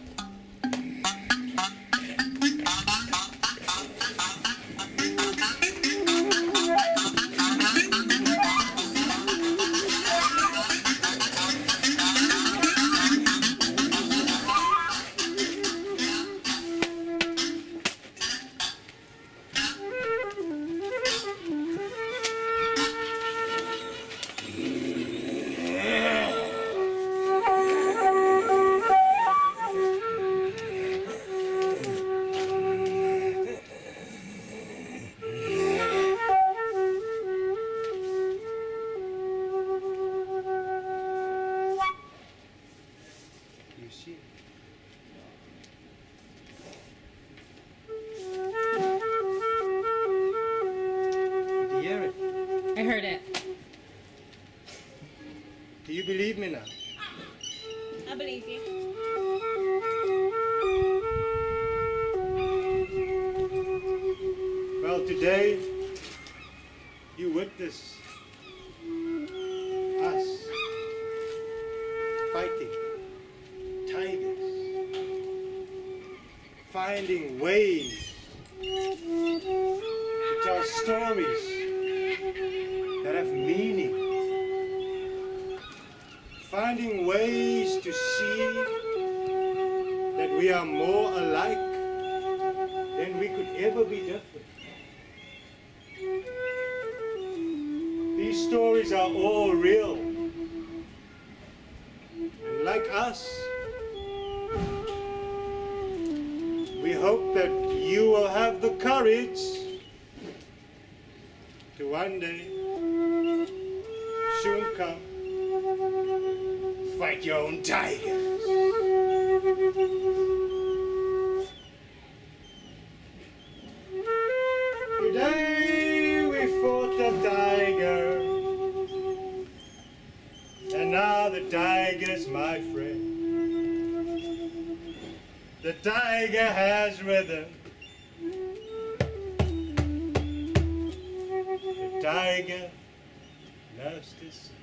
today you witness us fighting tigers, finding ways to tell stories that have meaning, finding ways to see that we are more alike than we could ever be different. These stories are all real. And like us, we hope that you will have the courage to one day, soon come, fight your own tigers. Today we fought the tiger, and now the tiger's my friend. The tiger has rhythm. The tiger loves to sing.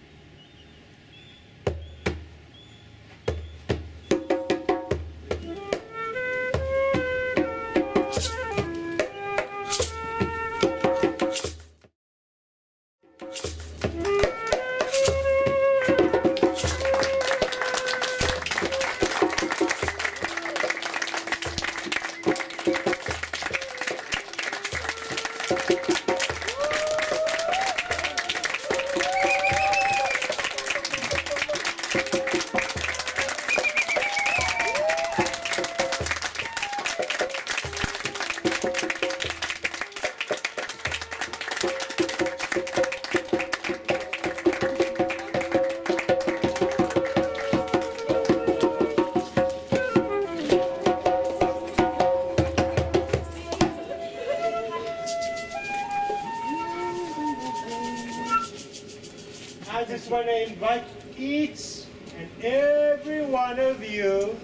I just want to invite each and every one of you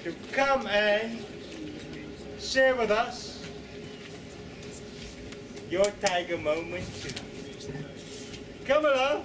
to come and share with us your tiger moment too. Come along.